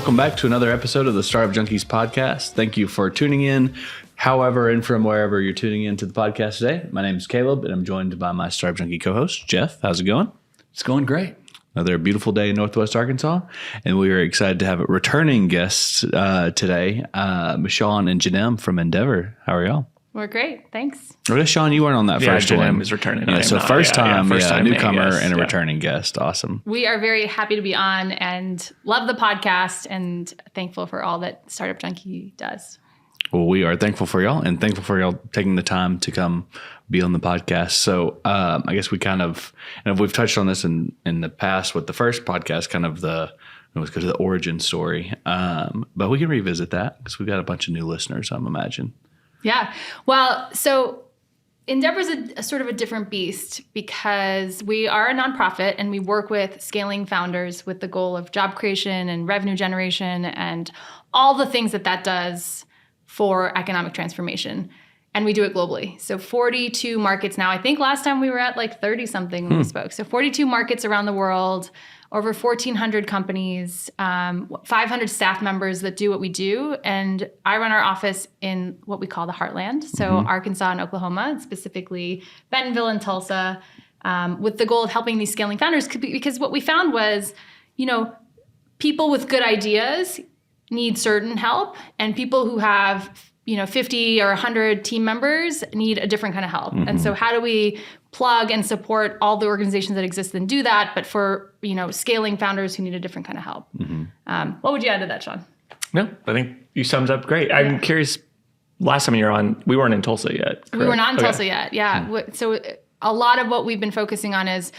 welcome back to another episode of the Startup Junkies Podcast. Thank you for tuning in, however and from wherever you're tuning into the podcast today. My name is Caleb, and I'm joined by my Startup Junkie co-host, Jeff. How's it going? It's going great. Another beautiful day in Northwest Arkansas, and we are excited to have returning guests today, Shawn and Canem from Endeavor. How are y'all? We're great. Thanks. I guess, Shawn, you weren't on that first one. Canem is returning. Yeah, so first time newcomer guest, and a returning guest. Awesome. We are very happy to be on and love the podcast and thankful for all that Startup Junkie does. Well, we are thankful for y'all and thankful for y'all taking the time to come be on the podcast. So I guess we kind of, and we've touched on this in the past with the first podcast, kind of it was because of the origin story. But we can revisit that because we've got a bunch of new listeners, I'm imagining. Yeah. Well, so Endeavor is a sort of a different beast because we are a nonprofit and we work with scaling founders with the goal of job creation and revenue generation and all the things that does for economic transformation. And we do it globally. So 42 markets now. I think last time we were at like 30 something when we spoke. So 42 markets around the world, over 1,400 companies, 500 staff members that do what we do. And I run our office in what we call the Heartland. So Arkansas and Oklahoma, specifically Bentonville and Tulsa, with the goal of helping these scaling founders. Because what we found was, people with good ideas need certain help, and people who have 50 or 100 team members need a different kind of help. And so how do we plug and support all the organizations that exist and do that, but for, scaling founders who need a different kind of help? What would you add to that, Shawn? No, I think you summed up great. Yeah. I'm curious, last time you were on, we weren't in Tulsa yet, correct? We were not in Tulsa yet, yeah. So a lot of what we've been focusing on is,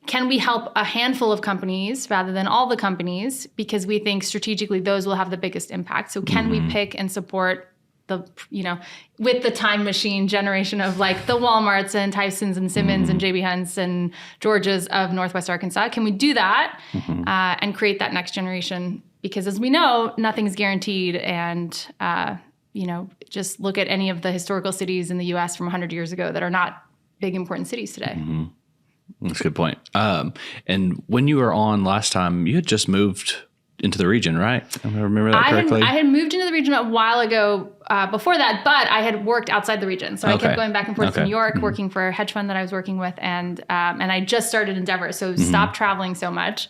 can we help a handful of companies rather than all the companies? Because we think strategically those will have the biggest impact. So can we pick and support with the time machine generation of like the Walmarts and Tysons and Simmons and JB Hunt's and George's of Northwest Arkansas? Can we do that and create that next generation? Because as we know, nothing's guaranteed. And, just look at any of the historical cities in the U.S. from 100 years ago that are not big, important cities today. That's a good point. And when you were on last time, you had just moved into the region, right? I remember that correctly. I had moved into the region a while ago before that, but I had worked outside the region. So I kept going back and forth to New York, working for a hedge fund that I was working with. And I just started Endeavor, so stopped traveling so much.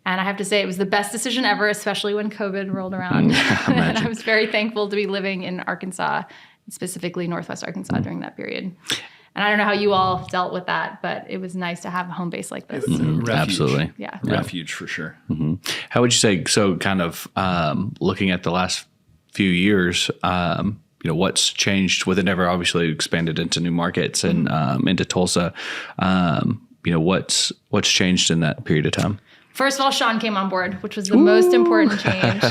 And I have to say it was the best decision ever, especially when COVID rolled around. And I was very thankful to be living in Arkansas, specifically Northwest Arkansas during that period. And I don't know how you all dealt with that, but it was nice to have a home base like this. Absolutely. Yeah. Refuge for sure. How would you say, so kind of looking at the last few years, what's changed with Endeavor? Obviously expanded into new markets and into Tulsa. What's changed in that period of time? First of all, Shawn came on board, which was the most important change.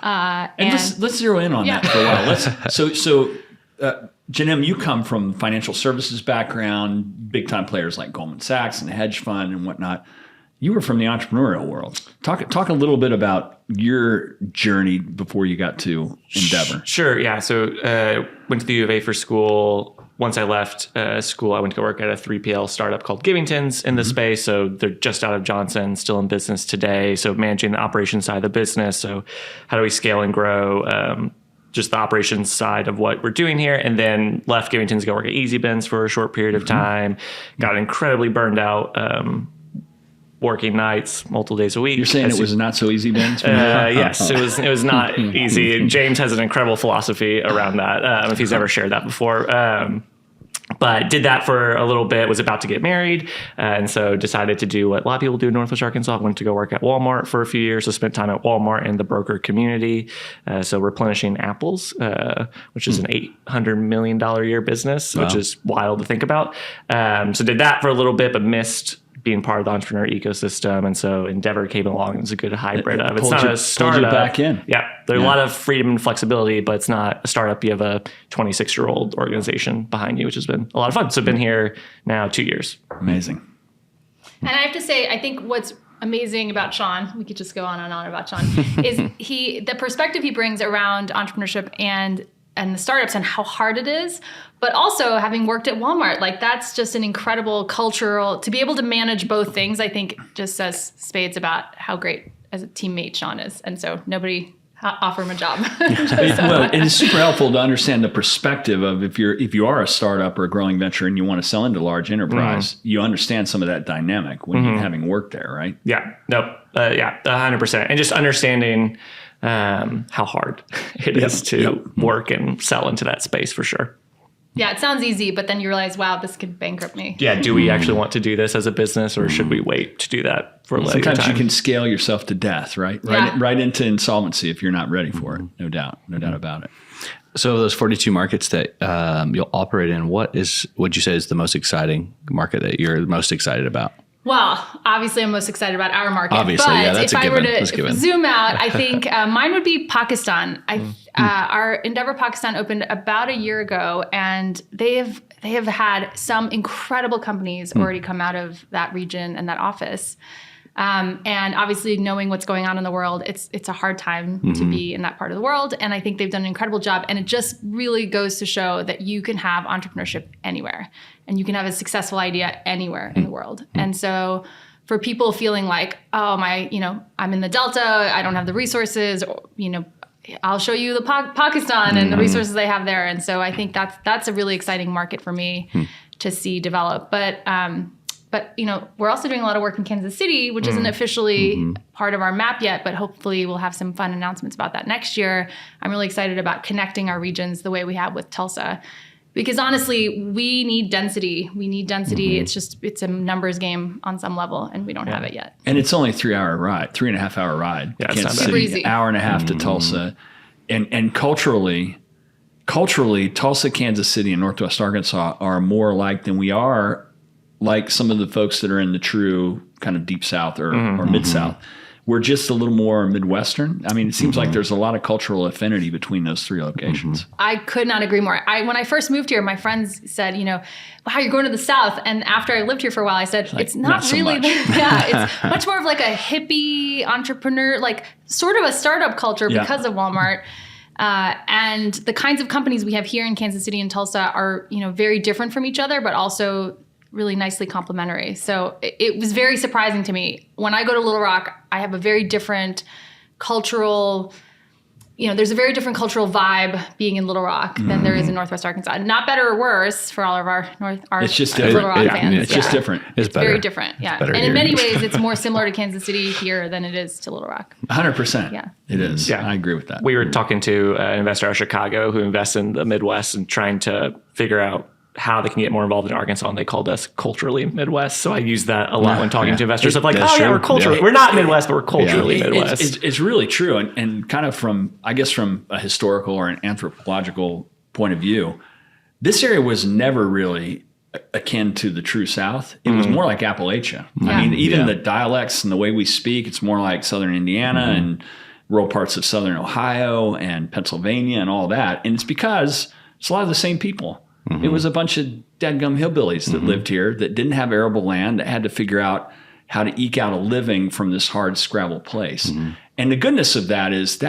and let's zero in on that for a while. Canem, you come from financial services background, big time players like Goldman Sachs and the hedge fund and whatnot. You were from the entrepreneurial world. Talk a little bit about your journey before you got to Endeavor. Sure. Yeah. So went to the U of A for school. Once I left school, I went to go work at a 3PL startup called Givington's in the space. So they're just out of Johnson, still in business today. So managing the operations side of the business. So how do we scale and grow? Just the operations side of what we're doing here, and then left Givington's to go work at Easy Bins for a short period of time. Got incredibly burned out, working nights, multiple days a week. You're saying it was not so easy, Ben? Yes, it was not easy. James has an incredible philosophy around that, if he's ever shared that before. But did that for a little bit, was about to get married, and so decided to do what a lot of people do in Northwest Arkansas. Went to go work at Walmart for a few years, so spent time at Walmart in the broker community, so replenishing apples, which is an $800 million a year business, which is wild to think about. So did that for a little bit, but missed being part of the entrepreneur ecosystem. And so Endeavor came along and it's a good hybrid of it's not a startup. Pulled you back in. Yeah. There's a lot of freedom and flexibility, but it's not a startup. You have a 26-year-old organization behind you, which has been a lot of fun. So I've been here now 2 years. Amazing. And I have to say, I think what's amazing about Shawn, we could just go on and on about Shawn, is the perspective he brings around entrepreneurship and the startups and how hard it is, but also having worked at Walmart, like that's just an incredible cultural, to be able to manage both things, I think just says spades about how great as a teammate Shawn is. And so nobody offer him a job. Well, it is super helpful to understand the perspective of if you are a startup or a growing venture and you want to sell into large enterprise, you understand some of that dynamic when you're having worked there, right? Yeah. Nope. 100%. And just understanding how hard it is to work and sell into that space for sure. Yeah, it sounds easy, but then you realize, wow, this could bankrupt me. Yeah, do we actually want to do this as a business, or should we wait to do that for a later time? Sometimes you can scale yourself to death, right? Yeah. Right into insolvency if you're not ready for it. No doubt about it. So those 42 markets that you'll operate in, what would you say is the most exciting market that you're most excited about? Well, obviously, I'm most excited about our market. Obviously, but yeah, that's if a given. I were That's to given. zoom out, I think mine would be Pakistan. Our Endeavor Pakistan opened about a year ago, and they have had some incredible companies already come out of that region and that office. And obviously, knowing what's going on in the world, it's a hard time to be in that part of the world. And I think they've done an incredible job. And it just really goes to show that you can have entrepreneurship anywhere, and you can have a successful idea anywhere in the world. And so, for people feeling like, oh, I'm in the Delta, I don't have the resources, or, I'll show you the Pakistan and the resources they have there. And so I think that's a really exciting market for me to see develop. But we're also doing a lot of work in Kansas City, which isn't officially part of our map yet, but hopefully we'll have some fun announcements about that next year. I'm really excited about connecting our regions the way we have with Tulsa, because honestly, we need density. It's a numbers game on some level, and we don't have it yet. And it's only a 3.5 hour ride. Yeah, it's not Kansas bad. City, Easy. hour and a half to Tulsa. And culturally, Tulsa, Kansas City, and Northwest Arkansas are more alike than we are like some of the folks that are in the true kind of deep South or mid-South. We're just a little more Midwestern. I mean, it seems like there's a lot of cultural affinity between those three locations. I could not agree more. When I first moved here, my friends said, wow, you're going to the South. And after I lived here for a while, I said, it's not so really, much. it's much more of like a hippie entrepreneur, like sort of a startup culture because of Walmart. And the kinds of companies we have here in Kansas City and Tulsa are, very different from each other, but also really nicely complementary. So it was very surprising to me. When I go to Little Rock, I have a very different cultural, there's a very different cultural vibe being in Little Rock than there is in Northwest Arkansas. Not better or worse for all of our It's just Little different. Rock fans. It's just different. It's better. Very different, yeah. better And here. in many ways, it's more similar to Kansas City here than it is to Little Rock. 100%. Yeah. It is. Yeah. I agree with that. We were talking to an investor out of Chicago who invests in the Midwest and trying to figure out how they can get more involved in Arkansas, and they called us culturally Midwest. So I use that a lot when talking to investors of like, That's oh yeah, true. we're culturally, Yeah. we're not Midwest, but we're culturally It- Midwest. It's really true. And kind of from a historical or an anthropological point of view, this area was never really akin to the true South. It was more like Appalachia. Yeah. I mean, even the dialects and the way we speak, it's more like Southern Indiana and rural parts of Southern Ohio and Pennsylvania and all that. And it's because it's a lot of the same people. It was a bunch of dadgum hillbillies that lived here that didn't have arable land, that had to figure out how to eke out a living from this hard scrabble place. And the goodness of that is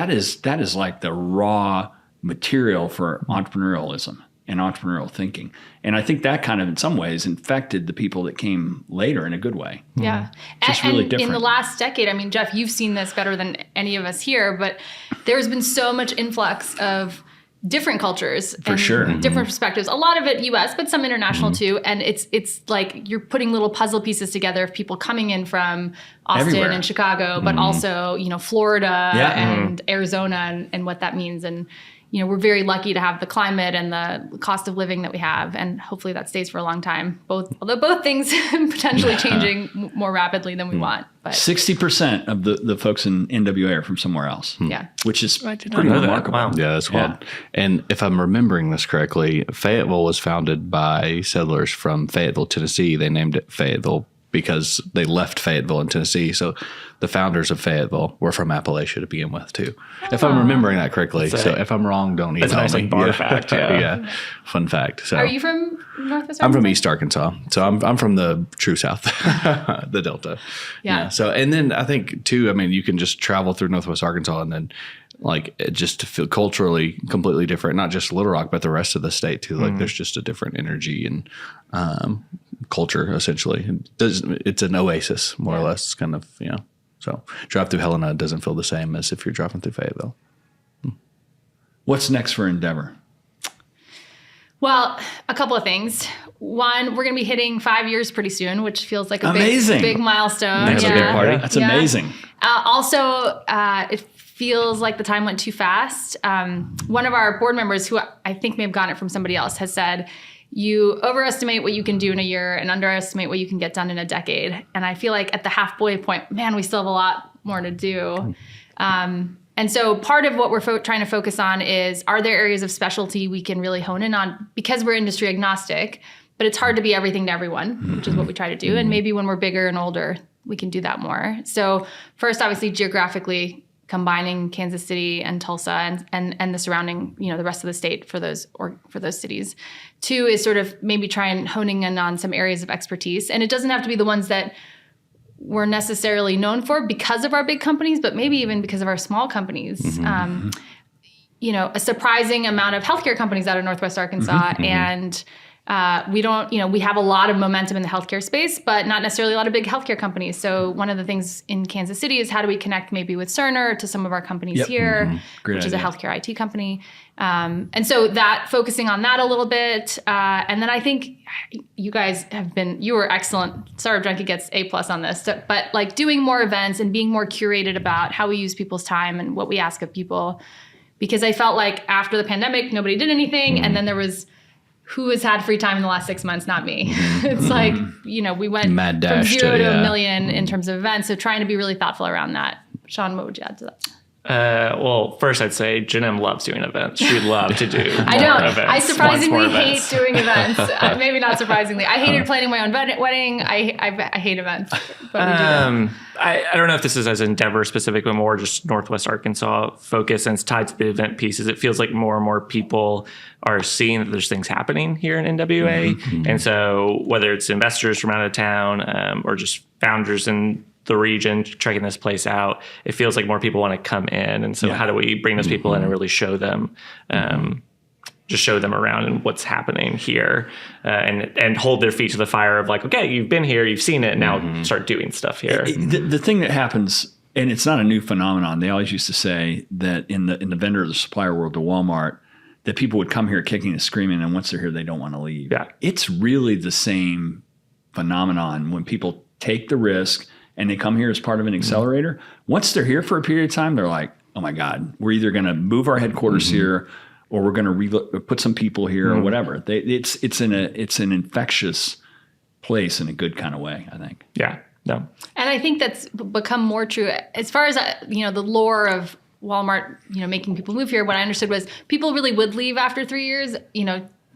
like the raw material for entrepreneurialism and entrepreneurial thinking. And I think that kind of in some ways infected the people that came later in a good way. Yeah. Just really and different. in the last decade, I mean, Jeff, you've seen this better than any of us here, but there's been so much influx of different cultures and sure. different perspectives. A lot of it U.S., but some international too. And it's like you're putting little puzzle pieces together of people coming in from Austin Everywhere. and Chicago, but also Florida Yeah. and Arizona and what that means. And we're very lucky to have the climate and the cost of living that we have, and hopefully that stays for a long time. Although both things potentially changing more rapidly than we want. But 60% of the folks in NWA are from somewhere else. yeah. Which is I did not pretty know that. remarkable. Wow. Yeah, that's wild. And if I'm remembering this correctly, Fayetteville was founded by settlers from Fayetteville, Tennessee. They named it Fayetteville because they left Fayetteville in Tennessee. So the founders of Fayetteville were from Appalachia to begin with, too. If I'm remembering that correctly. So if I'm wrong, don't email That's a nice me. like bar fact. Yeah. Fun fact. So Are you from Northwest Arkansas? I'm from East Arkansas, so I'm from the true South, the Delta. Yeah. So, and then I think too, I mean, you can just travel through Northwest Arkansas and then like it just to feel culturally completely different, not just Little Rock, but the rest of the state too. Like there's just a different energy and culture essentially. It's an oasis more or less kind of, So So drive through Helena doesn't feel the same as if you're driving through Fayetteville. What's next for Endeavor? Well, a couple of things. One, we're going to be hitting 5 years pretty soon, which feels like a big milestone. That's a big party. That's amazing. Also, it feels like the time went too fast. One of our board members, who I think may have gotten it from somebody else, has said, you overestimate what you can do in a year and underestimate what you can get done in a decade. And I feel like at the halfway point, man, we still have a lot more to do. And so part of what we're trying to focus on is, are there areas of specialty we can really hone in on, because we're industry agnostic, but it's hard to be everything to everyone, which is what we try to do. And maybe when we're bigger and older, we can do that more. So first, obviously, geographically combining Kansas City and Tulsa and the surrounding, the rest of the state for those cities. Two is sort of maybe try and honing in on some areas of expertise. And it doesn't have to be the ones that we're necessarily known for because of our big companies, but maybe even because of our small companies. A surprising amount of healthcare companies out of Northwest Arkansas, and we have a lot of momentum in the healthcare space, but not necessarily a lot of big healthcare companies. So one of the things in Kansas City is, how do we connect maybe with Cerner to some of our companies here, which is a healthcare IT company. And so that, focusing on that a little bit. And then I think you guys you were excellent. Startup Junkie gets A+ on this, but like doing more events and being more curated about how we use people's time and what we ask of people. Because I felt like after the pandemic, nobody did anything. And then there was, who has had free time in the last 6 months? Not me. It's like, we went Mad dash from 0 to $1 million in terms of events. So trying to be really thoughtful around that. Shawn, what would you add to that? Well, first I'd say Canem loves doing events. She'd love to do more I don't. events. I surprisingly hate doing events. Maybe not surprisingly. I hated planning my own wedding. I hate events. But we do them. I don't know if this is as Endeavor specific, but more just Northwest Arkansas focus, and it's tied to the event pieces. It feels like more and more people are seeing that there's things happening here in NWA. And so whether it's investors from out of town or just founders in the region checking this place out, it feels like more people want to come in. And so how do we bring those people in and really show them, just show them around and what's happening here, and hold their feet to the fire of like, okay, you've been here, you've seen it, now start doing stuff here. The thing that happens, and it's not a new phenomenon, they always used to say that in the vendor or the supplier world to Walmart, that people would come here kicking and screaming, and once they're here, they don't want to leave. Yeah. It's really the same phenomenon when people take the risk and they come here as part of an accelerator. Once they're here for a period of time, they're like, oh my God, we're either going to move our headquarters here, or we're going to put some people here or whatever. It's an infectious place in a good kind of way, I think. Yeah. No. And I think that's become more true as far as the lore of Walmart, making people move here. What I understood was people really would leave after 3 years,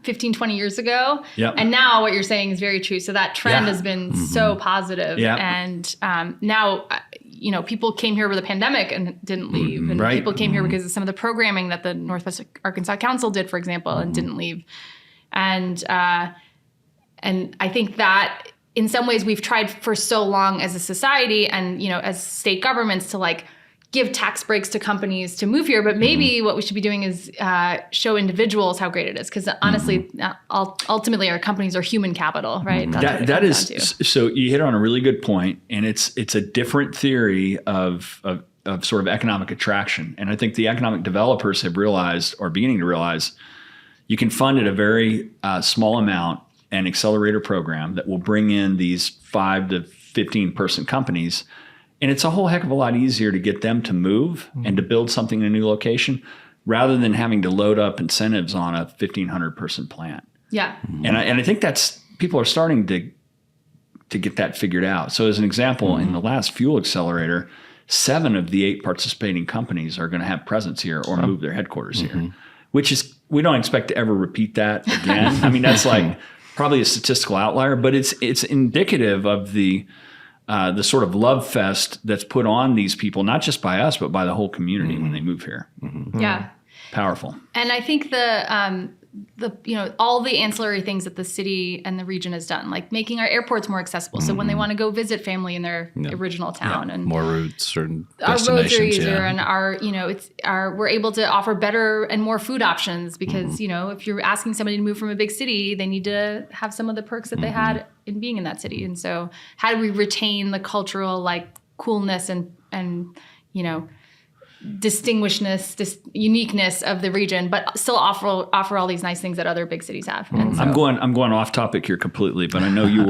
15, 20 years ago. Yep. And now what you're saying is very true. So that trend has been so positive. Yep. And now, people came here with a pandemic and didn't leave. And people came here because of some of the programming that the Northwest Arkansas Council did, for example, and didn't leave. And I think that in some ways we've tried for so long as a society and, as state governments to like give tax breaks to companies to move here, but maybe what we should be doing is show individuals how great it is. Because honestly, ultimately, our companies are human capital, right? That is so. You hit on a really good point, and it's a different theory of sort of economic attraction. And I think the economic developers have realized, or beginning to realize, you can fund at a very small amount an accelerator program that will bring in these 5 to 15 person companies. And it's a whole heck of a lot easier to get them to move and to build something in a new location rather than having to load up incentives on a 1,500 person plant. Yeah. And I think that's, people are starting to get that figured out. So as an example, in the last fuel accelerator, 7 of the 8 participating companies are going to have presence here or move their headquarters here, which is, we don't expect to ever repeat that again. I mean, that's like probably a statistical outlier, but it's indicative of the sort of love fest that's put on these people, not just by us, but by the whole community when they move here. Yeah. Powerful. And I think all the ancillary things that the city and the region has done, like making our airports more accessible. So when they want to go visit family in their original town, and more routes or our roads are easier, and we're able to offer better and more food options because if you're asking somebody to move from a big city, they need to have some of the perks that they had in being in that city. And so how do we retain the cultural coolness and and distinguishedness, uniqueness of the region, but still offer all these nice things that other big cities have. And so, I'm going off topic here completely, but I know you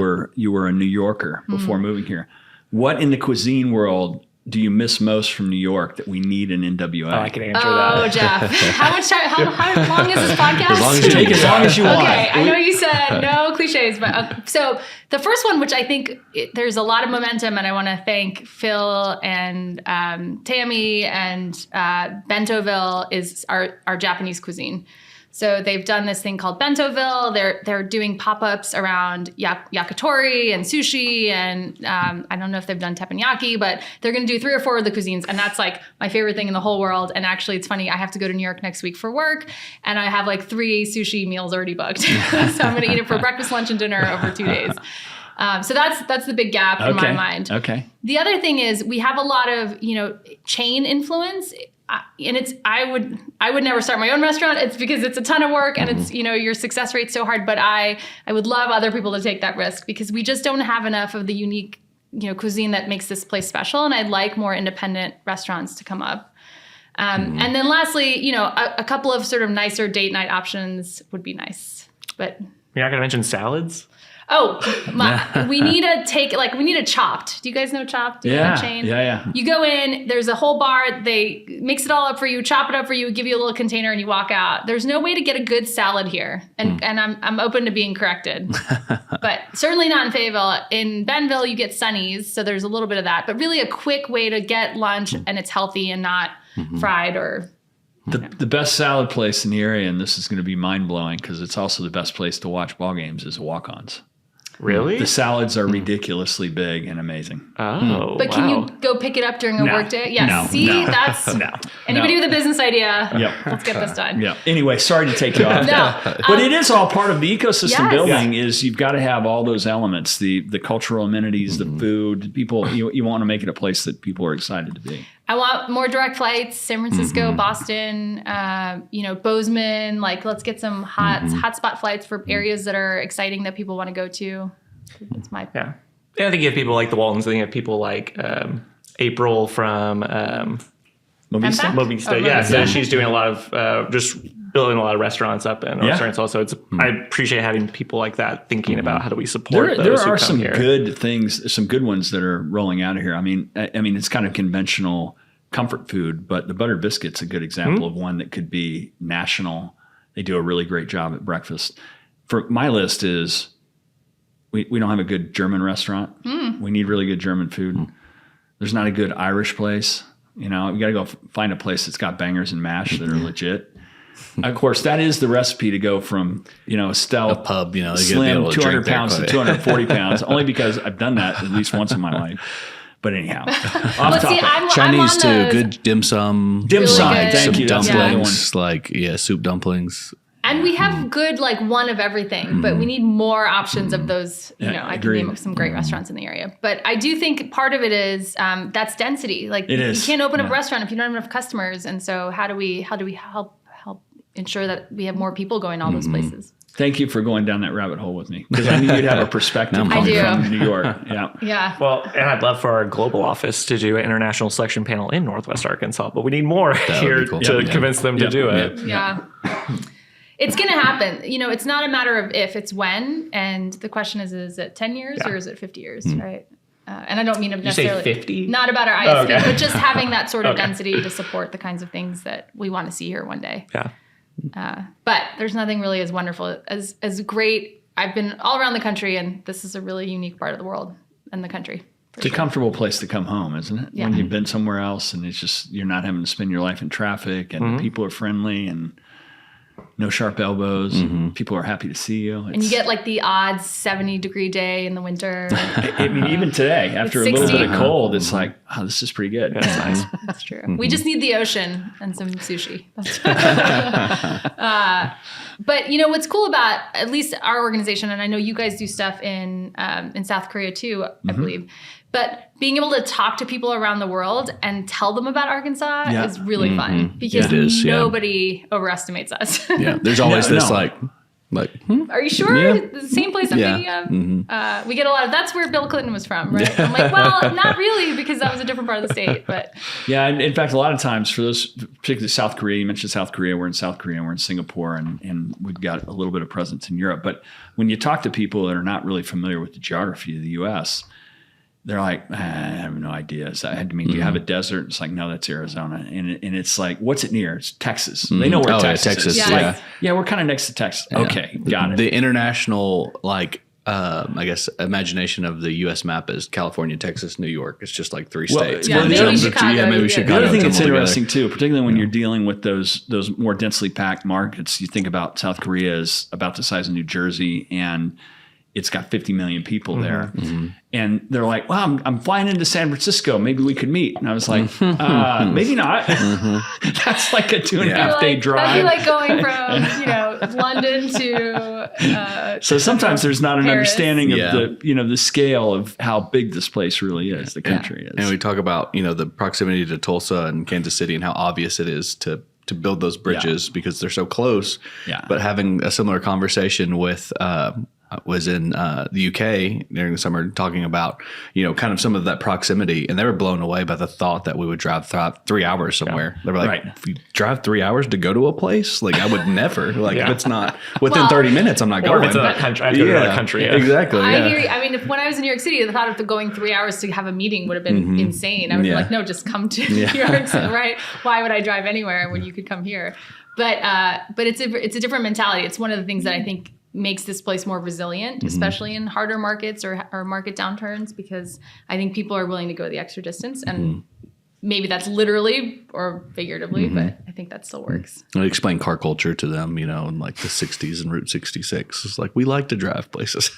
were a New Yorker before moving here. What in the cuisine world do you miss most from New York that we need in NWA? Oh, I can answer that. Oh, Jeff, how much time? How long is this podcast? As long as you Take as long as you want. Okay, I know you said no cliches, but so the first one, which I think there's a lot of momentum, and I want to thank Phil and Tammy and Bentoville is our Japanese cuisine. So they've done this thing called Bentoville. They're doing pop-ups around yakitori and sushi, and I don't know if they've done teppanyaki, but they're going to do 3 or 4 of the cuisines, and that's like my favorite thing in the whole world. And actually, it's funny. I have to go to New York next week for work, and I have like 3 sushi meals already booked. So I'm going to eat it for breakfast, lunch, and dinner over 2 days. So that's the big gap in my mind. Okay. The other thing is we have a lot of chain influence. And I would never start my own restaurant. It's because it's a ton of work and it's, your success rate's so hard. But I would love other people to take that risk because we just don't have enough of the unique, cuisine that makes this place special. And I'd like more independent restaurants to come up. And then lastly, a couple of sort of nicer date night options would be nice. But you're not going to mention salads? Oh, we need a Chopped. Do you guys know Chopped? Yeah. Chain? Yeah. You go in, there's a whole bar, they mix it all up for you, chop it up for you, give you a little container, and you walk out. There's no way to get a good salad here. And I'm open to being corrected. But certainly not in Fayetteville. In Bentonville, you get Sunny's, so there's a little bit of that. But really a quick way to get lunch, and it's healthy and not fried or... The best salad place in the area, and this is going to be mind-blowing because it's also the best place to watch ball games, is Walk-Ons. Really? The salads are ridiculously big and amazing. Oh, But can you go pick it up during a work day? Yeah. No. That's anybody with a business idea. Yep. Let's get this done. Yeah. Anyway, sorry to take you off. But it is all part of the ecosystem building. Is you've got to have all those elements: the cultural amenities, the food. People, you want to make it a place that people are excited to be. I want more direct flights, San Francisco, Boston, Bozeman. Like, let's get some hotspot flights for areas that are exciting that people want to go to. That's my yeah. I think you have people like the Waltons. I think you have people like April from Movista. Yeah, so she's doing a lot of just building a lot of restaurants up and restaurants also. I appreciate having people like that thinking about how do we support those there who are come some here. good things, some good ones that are rolling out of here. I mean it's kind of conventional comfort food, but the butter biscuit's a good example of one that could be national. They do a really great job at breakfast. For my list is we don't have a good German restaurant. We need really good German food. There's not a good Irish place. We got to go find a place that's got bangers and mash that are legit. Of course, that is the recipe to go from, a pub, slim 200 pounds to 240 pounds, only because I've done that at least once in my life. But anyhow, off topic. Chinese too, good dim sum. Dim sum, really thank you. Dumplings, soup dumplings. And we have good, one of everything, but we need more options of those. I can name some great restaurants in the area. But I do think part of it is that's density. Like, it is. You can't open up a restaurant if you don't have enough customers. And so how do we help ensure that we have more people going all those places? Thank you for going down that rabbit hole with me, because I knew you'd have a perspective from New York. Yeah. Yeah. Well, and I'd love for our global office to do an international selection panel in Northwest Arkansas, but we need more here to convince them to do it. Yeah. It's going to happen. It's not a matter of if, it's when. And the question is it 10 years or is it 50 years, right? And I don't mean necessarily... You say 50? Not about our ISP, but just having that sort of density to support the kinds of things that we want to see here one day. Yeah. But there's nothing really as wonderful, as great. I've been all around the country, and this is a really unique part of the world and the country. It's a comfortable place to come home, isn't it? Yeah. When you've been somewhere else and it's just, you're not having to spend your life in traffic, and the people are friendly and no sharp elbows. And people are happy to see you. And you get the odd 70-degree day in the winter. I mean, even today, after a little bit of cold, it's like, oh, this is pretty good. That's nice. That's true. We just need the ocean and some sushi. But what's cool about at least our organization, and I know you guys do stuff in South Korea too, I believe, but being able to talk to people around the world and tell them about Arkansas is really fun, because nobody overestimates us. Yeah, there's always Like, are you sure? Yeah. The same place I'm thinking of? We get a lot of, that's where Bill Clinton was from, right? I'm like, well, not really, because that was a different part of the state, but. Yeah, and in fact, a lot of times for those, particularly South Korea, you mentioned South Korea, we're in South Korea, we're in Singapore, and we've got a little bit of presence in Europe. But when you talk to people that are not really familiar with the geography of the U.S., they're like, I have no idea. So do you have a desert? It's like, no, that's Arizona. And it's like, what's it near? It's Texas. They know where Texas is. Yeah. Like, we're kind of next to Texas. Yeah. Okay, got it. The international, I guess, imagination of the U.S. map is California, Texas, New York. It's just like 3 states. Yeah, maybe Chicago. Maybe Chicago. The other thing that's interesting too, particularly when you're dealing with those more densely packed markets, you think about South Korea is about the size of New Jersey, and it's got 50 million people there. And they're like, well, I'm flying into San Francisco. Maybe we could meet. And I was like, maybe not. That's like a 2.5 day drive. That'd be like going from, London to so sometimes there's not an Paris. understanding of the scale of how big this place really is, the country is. And we talk about, the proximity to Tulsa and Kansas City and how obvious it is to build those bridges because they're so close. Yeah. But having a similar conversation with was in the UK during the summer talking about, kind of some of that proximity. And they were blown away by the thought that we would drive 3 hours somewhere. They were like, if we drive 3 hours to go to a place, like I would never, if it's not within 30 minutes, I'm not going. Or if it's a country, I have to go to another country. Yeah. Exactly. I hear you. I mean, when I was in New York City, the thought of going 3 hours to have a meeting would have been insane. I would be like, no, just come to New York, right? Why would I drive anywhere when you could come here? But it's a different mentality. It's one of the things that I think makes this place more resilient, especially in harder markets or market downturns, because I think people are willing to go the extra distance. And maybe that's literally or figuratively, but I think that still works. I explain car culture to them, in like the 60s and Route 66. It's like, we like to drive places.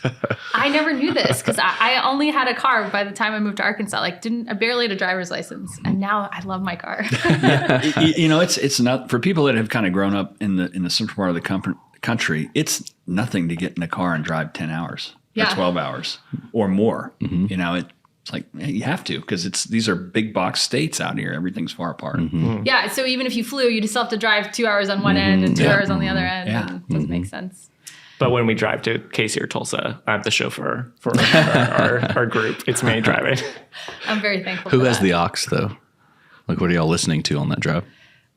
I never knew this because I only had a car by the time I moved to Arkansas. I barely had a driver's license, and now I love my car. It's not for people that have kind of grown up in the central part of the country. It's nothing to get in a car and drive 10 hours or 12 hours or more. It's like you have to because these are big box states out here. Everything's far apart. Yeah. So even if you flew, you just still have to drive 2 hours on one end and 2 hours on the other end. Yeah. And it doesn't make sense. But when we drive to Casey or Tulsa, I'm the chauffeur for our group. It's me driving. I'm very thankful. Who has the aux though? Like, what are y'all listening to on that drive?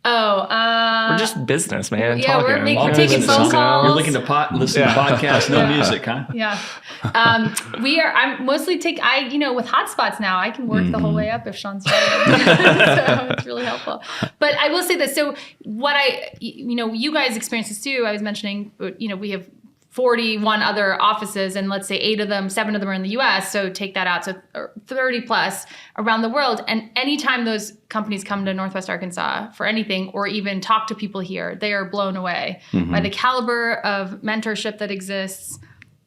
We're just business, man. Yeah, talking. we're taking phone calls. You're looking to listen to podcasts, no music, huh? Yeah. I'm mostly with hotspots now, I can work the whole way up if Shawn's driving. So it's really helpful. But I will say this. So what you guys experience this too. I was mentioning, we have 41 other offices, and let's say 7 of them are in the US. So take that out. So 30 plus around the world. And anytime those companies come to Northwest Arkansas for anything, or even talk to people here, they are blown away by the caliber of mentorship that exists,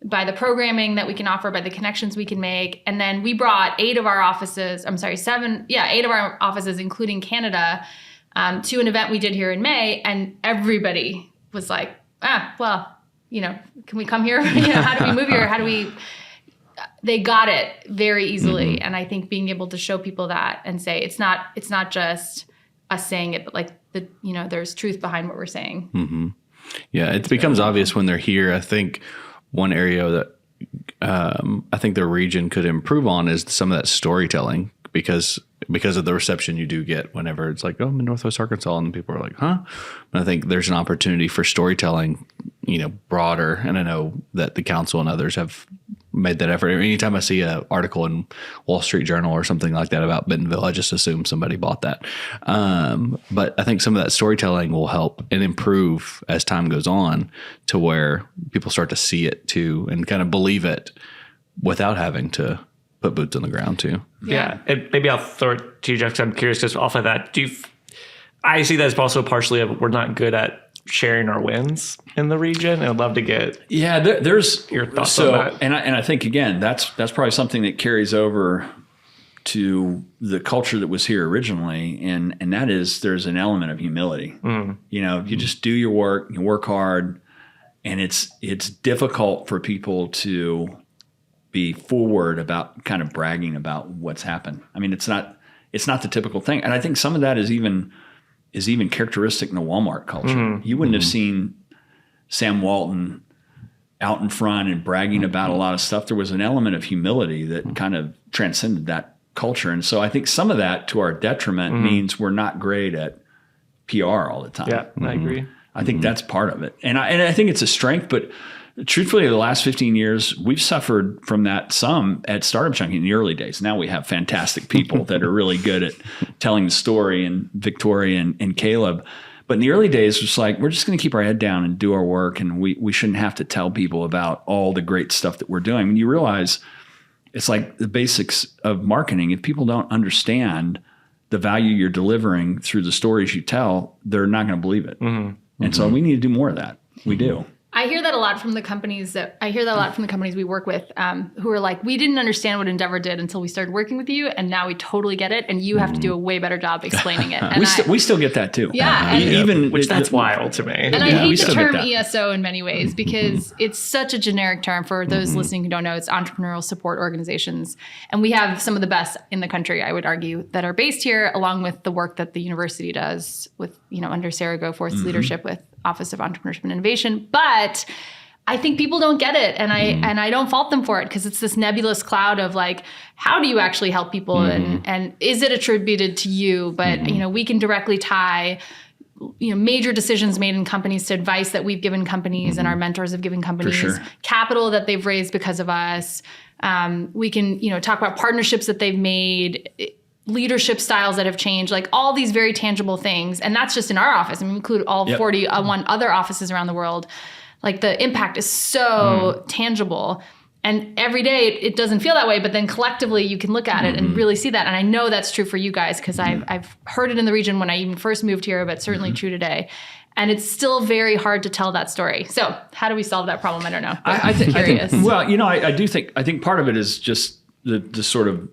by the programming that we can offer, by the connections we can make. And then we brought 8 of our offices, 8 of our offices, including Canada, to an event we did here in May. And everybody was like, can we come here? How do we move here? They got it very easily. And I think being able to show people that and say, it's not just us saying it, but like there's truth behind what we're saying. Yeah. It becomes obvious when they're here. I think one area that I think the region could improve on is some of that storytelling, because of the reception you do get whenever it's like, oh, I'm in Northwest Arkansas, and people are like, huh? And I think there's an opportunity for storytelling, broader. And I know that the council and others have made that effort. Anytime I see an article in Wall Street Journal or something like that about Bentonville, I just assume somebody bought that. But I think some of that storytelling will help and improve as time goes on, to where people start to see it too and kind of believe it without having to put boots on the ground too. Yeah. And maybe I'll throw it to you, Jeff, because I'm curious, because off of that, I see that as also partially we're not good at sharing our wins in the region, and I'd love to get there's your thoughts on that. And I think, again, that's probably something that carries over to the culture that was here originally, and that is there's an element of humility. You just do your work, you work hard, and it's difficult for people to be forward about kind of bragging about what's happened. I mean, it's not the typical thing. And I think some of that is even characteristic in the Walmart culture. You wouldn't have seen Sam Walton out in front and bragging about a lot of stuff. There was an element of humility that kind of transcended that culture. And so I think some of that, to our detriment, means we're not great at PR all the time. Yeah, I agree. I think that's part of it. And I think it's a strength, but truthfully, the last 15 years, we've suffered from that some at Startup Junkie in the early days. Now we have fantastic people that are really good at telling the story, and Victoria and Caleb. But in the early days, it was like, we're just going to keep our head down and do our work, and we shouldn't have to tell people about all the great stuff that we're doing. When you realize it's like the basics of marketing. If people don't understand the value you're delivering through the stories you tell, they're not going to believe it. And so we need to do more of that. We do. I hear that a lot from the companies we work with, who are like, we didn't understand what Endeavor did until we started working with you, and now we totally get it, and you have to do a way better job explaining it. And we still get that too. Yeah, That's wild to me. And I hate the term ESO in many ways because it's such a generic term. For those listening who don't know, it's entrepreneurial support organizations, and we have some of the best in the country, I would argue, that are based here, along with the work that the university does with, under Sarah Goforth's leadership with Office of Entrepreneurship and Innovation. But I think people don't get it, and I don't fault them for it, because it's this nebulous cloud of like, how do you actually help people, and is it attributed to you? But we can directly tie major decisions made in companies to advice that we've given companies and our mentors have given companies, capital that they've raised because of us. We can talk about partnerships that they've made, leadership styles that have changed, like all these very tangible things. And that's just in our office. I mean, we include all 41 other offices around the world. Like the impact is so tangible. And every day it doesn't feel that way, but then collectively you can look at it and really see that. And I know that's true for you guys, because I've heard it in the region when I even first moved here, but certainly true today. And it's still very hard to tell that story. So how do we solve that problem? I don't know. I think, I think part of it is just the sort of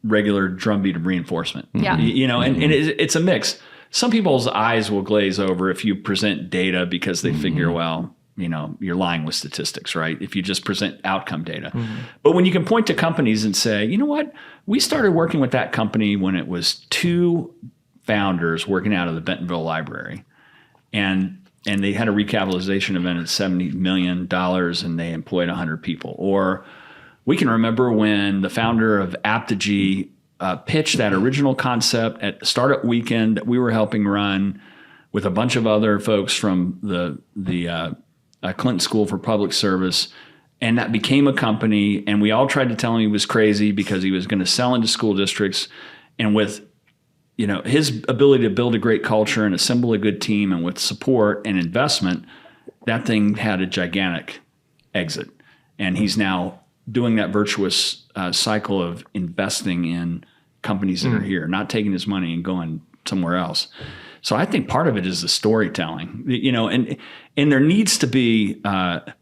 regular drumbeat of reinforcement. Yeah. And it's a mix. Some people's eyes will glaze over if you present data, because they figure, well, you're lying with statistics, right? If you just present outcome data. But when you can point to companies and say, you know what, we started working with that company when it was 2 founders working out of the Bentonville Library, and they had a recapitalization event at $70 million, and they employed 100 people. Or we can remember when the founder of Apogee pitched that original concept at Startup Weekend that we were helping run with a bunch of other folks from the Clinton School for Public Service, and that became a company. And we all tried to tell him he was crazy because he was going to sell into school districts. And with his ability to build a great culture and assemble a good team, and with support and investment, that thing had a gigantic exit. And he's now doing that virtuous cycle of investing in companies that are here, not taking his money and going somewhere else. So I think part of it is the storytelling, and there needs to be a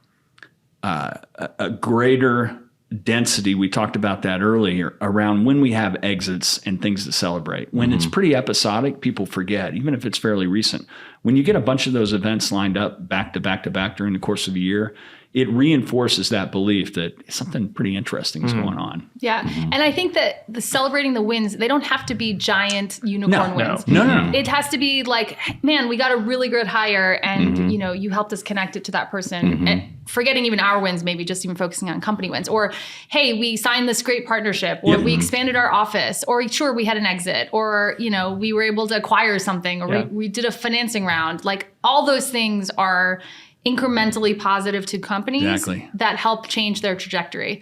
greater density. We talked about that earlier around when we have exits and things to celebrate. When it's pretty episodic, people forget, even if it's fairly recent. When you get a bunch of those events lined up back to back to back during the course of a year, it reinforces that belief that something pretty interesting is going on. Yeah. And I think that celebrating the wins, they don't have to be giant unicorn wins. No. It has to be like, man, we got a really good hire, and you helped us connect it to that person. And forgetting even our wins, maybe just even focusing on company wins. Or, hey, we signed this great partnership, or we expanded our office, or sure, we had an exit, or, we were able to acquire something, or we did a financing round. Like, all those things are incrementally positive to companies that help change their trajectory.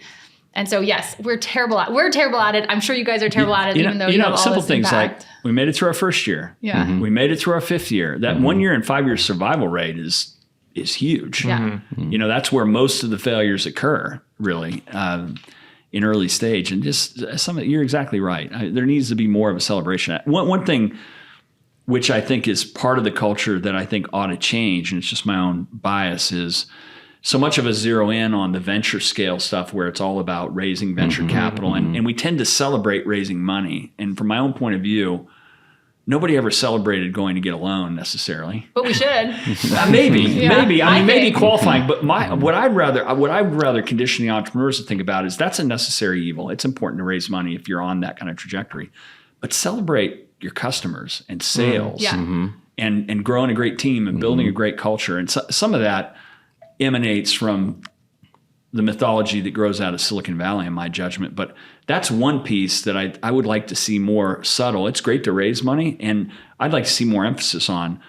And so, yes, we're terrible at it. I'm sure you guys are terrible at it, even though you have all simple this things impact. like we made it through our first year. Yeah. We made it through our 5th year. That 1 year and 5 year survival rate is huge. Yeah. That's where most of the failures occur, really, in early stage. And just you're exactly right. There needs to be more of a celebration. One thing which I think is part of the culture that I think ought to change, and it's just my own bias, is so much of us zero in on the venture scale stuff where it's all about raising venture capital. And we tend to celebrate raising money. And from my own point of view, nobody ever celebrated going to get a loan necessarily. But we should. Maybe. I mean, maybe qualifying. But what I'd rather condition the entrepreneurs to think about is that's a necessary evil. It's important to raise money if you're on that kind of trajectory. But celebrate your customers and sales and growing a great team and building a great culture. And some of that emanates from the mythology that grows out of Silicon Valley, in my judgment. But that's one piece that I would like to see more subtle. It's great to raise money, and I'd like to see more emphasis on.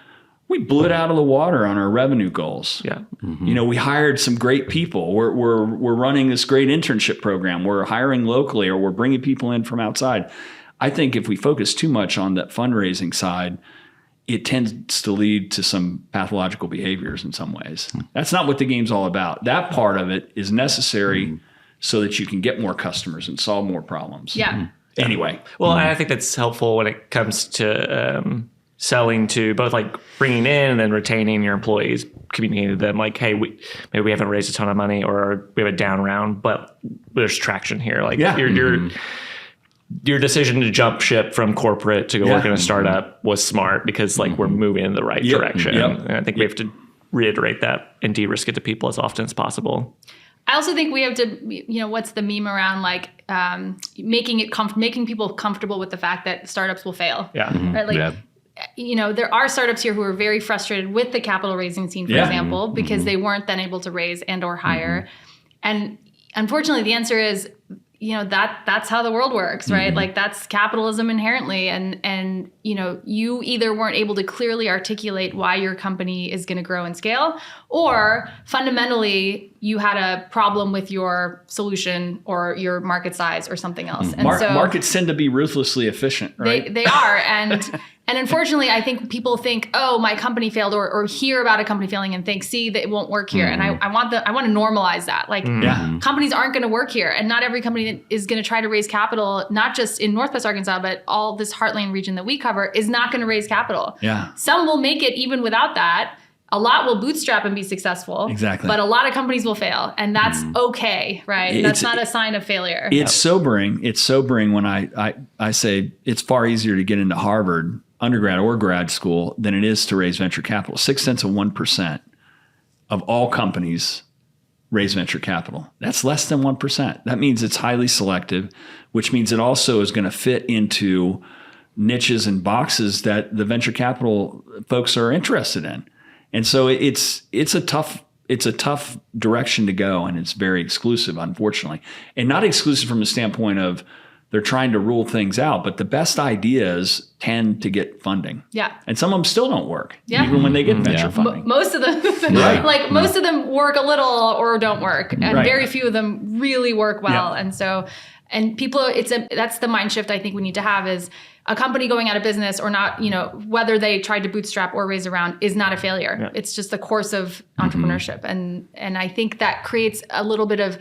We blew it out of the water on our revenue goals. Yeah. Mm-hmm. We hired some great people. We're running this great internship program. We're hiring locally, or we're bringing people in from outside. I think if we focus too much on that fundraising side, it tends to lead to some pathological behaviors in some ways. That's not what the game's all about. That part of it is necessary so that you can get more customers and solve more problems. Yeah. Anyway. Well, and I think that's helpful when it comes to selling to both like bringing in and then retaining your employees, communicating to them like, hey, maybe we haven't raised a ton of money or we have a down round, but there's traction here. Like your decision to jump ship from corporate to go work in a startup was smart because like we're moving in the right direction. And I think we have to reiterate that and de-risk it to people as often as possible. I also think we have to, what's the meme around like making people comfortable with the fact that startups will fail. Yeah. Right? Like, there are startups here who are very frustrated with the capital raising scene, for example, because they weren't then able to raise and or hire. And unfortunately, the answer is, that's how the world works, right? Like that's capitalism inherently. And you either weren't able to clearly articulate why your company is going to grow and scale, or fundamentally you had a problem with your solution or your market size or something else. And so markets tend to be ruthlessly efficient, right? They are. And unfortunately, I think people think, oh, my company failed, or hear about a company failing and think, see, that it won't work here. And I want to normalize that. Like companies aren't going to work here. And not every company is going to try to raise capital, not just in Northwest Arkansas, but all this heartland region that we cover is not going to raise capital. Yeah. Some will make it even without that. A lot will bootstrap and be successful. Exactly. But a lot of companies will fail. And that's okay, right? That's not a sign of failure. It's sobering. It's sobering when I say it's far easier to get into Harvard, undergrad or grad school, than it is to raise venture capital. 0.6% of all companies raise venture capital. That's less than 1%. That means it's highly selective, which means it also is going to fit into niches and boxes that the venture capital folks are interested in. And so it's a tough direction to go, and it's very exclusive, unfortunately. And not exclusive from the standpoint of they're trying to rule things out, but the best ideas tend to get funding. Yeah. And some of them still don't work, even when they get venture funding. Most of them, most of them work a little or don't work, and very few of them really work well. Yeah. And so, people, that's the mind shift I think we need to have is a company going out of business or not, whether they tried to bootstrap or raise a round is not a failure. Yeah. It's just the course of entrepreneurship. And I think that creates a little bit of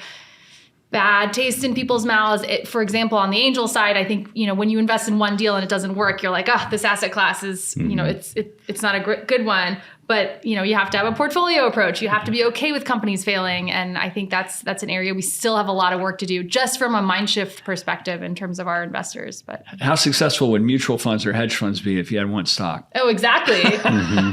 bad taste in people's mouths. For example, on the angel side, I think, when you invest in one deal and it doesn't work, you're like, this asset class is, it's not a good one. But, you have to have a portfolio approach. You have to be okay with companies failing. And I think that's an area we still have a lot of work to do just from a mind shift perspective in terms of our investors. But how successful would mutual funds or hedge funds be if you had one stock? Oh, exactly.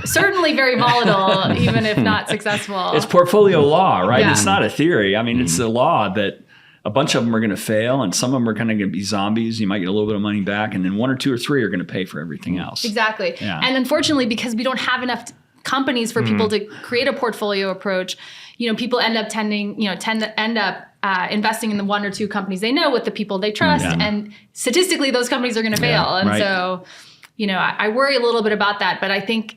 Certainly very volatile, even if not successful. It's portfolio law, right? Yeah. It's not a theory. I mean, it's the law that a bunch of them are going to fail, and some of them are kind of going to be zombies. You might get a little bit of money back, and then one or two or three are going to pay for everything else. Exactly. Yeah. And unfortunately, because we don't have enough companies for people to create a portfolio approach, people end up investing in the one or two companies they know with the people they trust, and statistically, those companies are going to fail. And so, I worry a little bit about that, but I think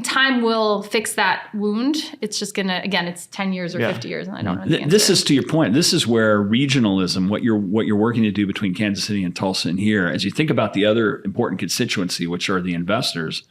time will fix that wound. It's just going to, again, it's 10 years or 50 years, and I don't know the answer. This is, to your point, this is where regionalism, what you're working to do between Kansas City and Tulsa and here, as you think about the other important constituency, which are the investors,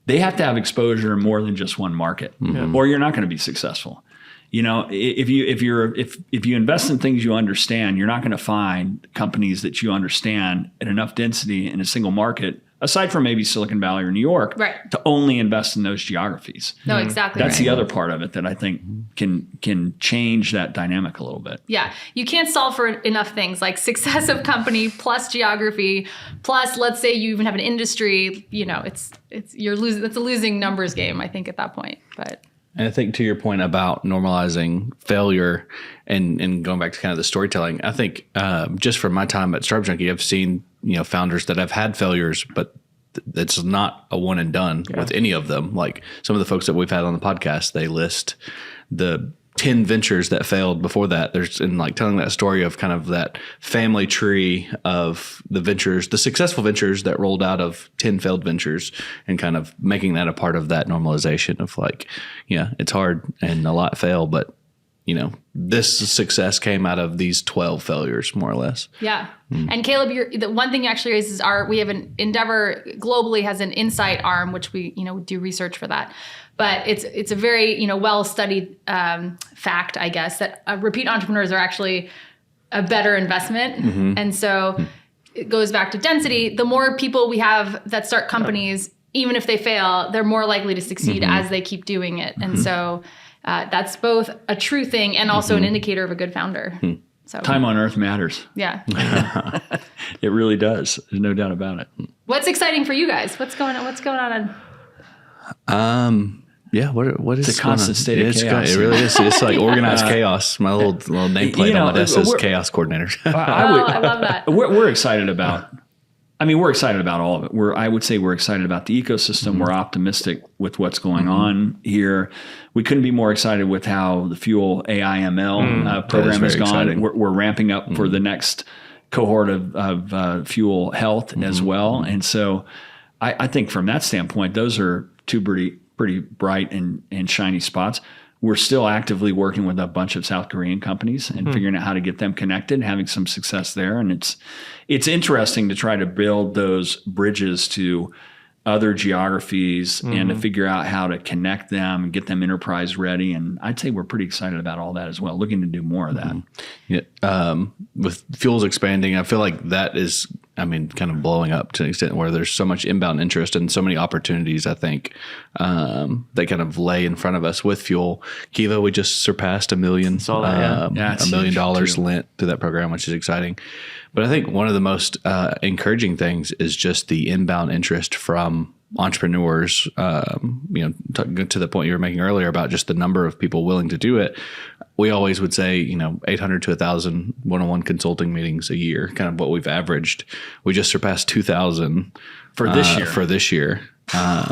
they have to have exposure in more than just one market, or you're not going to be successful. If you invest in things you understand, you're not going to find companies that you understand at enough density in a single market, aside from maybe Silicon Valley or New York, to only invest in those geographies. No, exactly. That's the other part of it that I think can change that dynamic a little bit. Yeah. You can't solve for enough things, like success of company plus geography, plus let's say you even have an industry, it's a losing numbers game, I think, at that point. But and I think to your point about normalizing failure and going back to kind of the storytelling, I think just from my time at Startup Junkie, I've seen founders that have had failures, but it's not a one and done with any of them. Like some of the folks that we've had on the podcast, they list the 10 ventures that failed before that. There's in like telling that story of kind of that family tree of the ventures, the successful ventures that rolled out of 10 failed ventures, and kind of making that a part of that normalization of like, yeah, it's hard and a lot fail, but you know, this success came out of these 12 failures, more or less. Yeah. And Caleb, the one thing you actually raised is we have an Endeavor globally has an insight arm, which we, do research for that. But it's a very, well-studied fact, I guess, that repeat entrepreneurs are actually a better investment. And so it goes back to density. The more people we have that start companies, even if they fail, they're more likely to succeed as they keep doing it. And so that's both a true thing and also an indicator of a good founder. So time on earth matters. Yeah. It really does. There's no doubt about it. What's exciting for you guys? What's going on? Yeah, what is it's a constant state of chaos? It really is. It's like organized chaos. My little nameplate on my desk says chaos coordinator. I love that. We're excited about. We're excited about all of it. I would say we're excited about the ecosystem. We're optimistic with what's going on here. We couldn't be more excited with how the Fuel AI/ML program has gone. We're ramping up for the next cohort of Fuel Health as well. And so I think from that standpoint, those are two pretty bright and shiny spots. We're still actively working with a bunch of South Korean companies and figuring out how to get them connected and having some success there. And it's interesting to try to build those bridges to other geographies and to figure out how to connect them and get them enterprise ready. And I'd say we're pretty excited about all that as well, looking to do more of that. Yeah. With fuels expanding, I feel like that is, kind of blowing up to an extent where there's so much inbound interest and so many opportunities, I think, that kind of lay in front of us with Fuel. Kiva, we just surpassed $1 million. $1 million lent through that program, which is exciting. But I think one of the most encouraging things is just the inbound interest from entrepreneurs, to the point you were making earlier about just the number of people willing to do it. We always would say, 800 to 1,000 one-on-one consulting meetings a year, kind of what we've averaged. We just surpassed 2,000 for this year.